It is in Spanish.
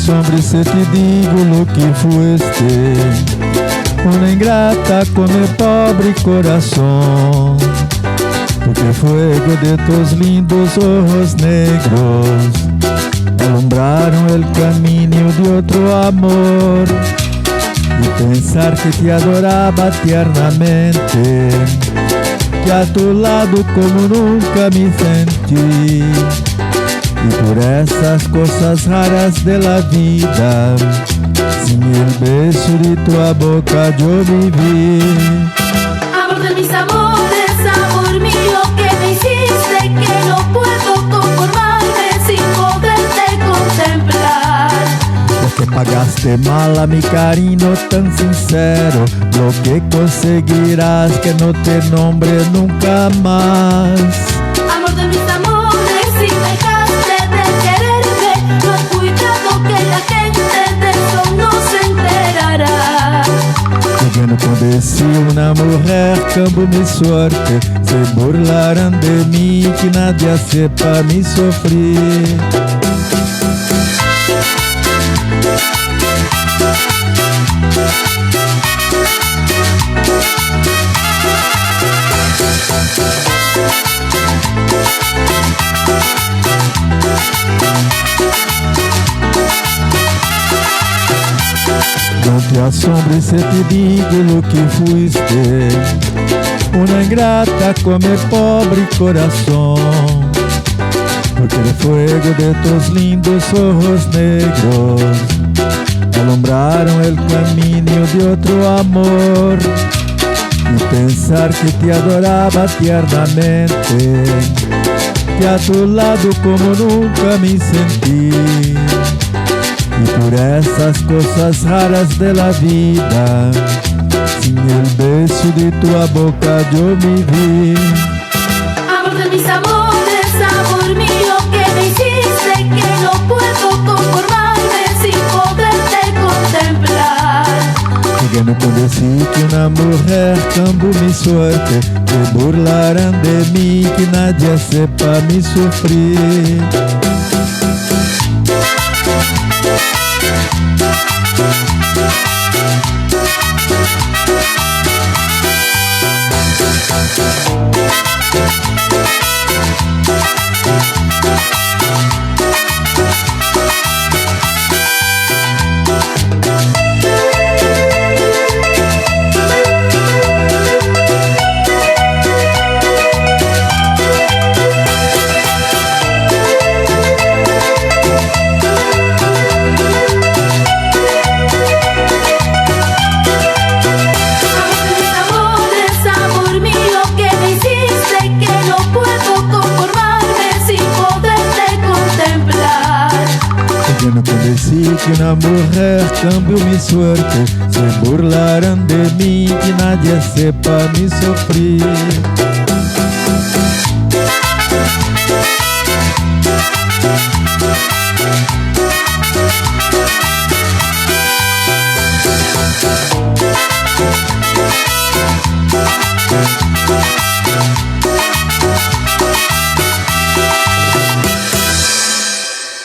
sombra y se te digo lo que fuiste, una ingrata con mi pobre corazón, porque el fuego de tus lindos ojos negros alumbraron el camino de otro amor. Y pensar que te adoraba tiernamente, que a tu lado como nunca me sentí. Y por esas cosas raras de la vida, sin el beso de tu boca yo viví. Amor de mis amores, amor mío, que me hiciste, que no puedo conformarme sin poderte contemplar. Lo que pagaste mal a mi cariño tan sincero, lo que conseguirás que no te nombre nunca más. Amor de mis amores, si dejaste de quererme, no has cuidado que la gente de eso no se enterará. Jogando quando se una mujer cambio mi suerte, se burlarán de mí, que nadie sepa mi sufrir. No te asombres si te digo lo que fuiste, una ingrata con mi pobre corazón, porque el fuego de tus lindos ojos negros alumbraron el camino de otro amor. Y pensar que te adoraba tiernamente, que a tu lado como nunca me sentí. Y por esas cosas raras de la vida, sin el beso de tu boca yo viví. Amor de mis amores, amor mío, que me hiciste, que no puedo conformarme sin poderte contemplar. Jogando quando decir que una mujer cambió mi suerte, se burlarán de mí, que nadie sepa mi sufrir. Quando decir que una mujer cambió mi suerte, se burlarán de mí, que nadie sepa mi sufrir.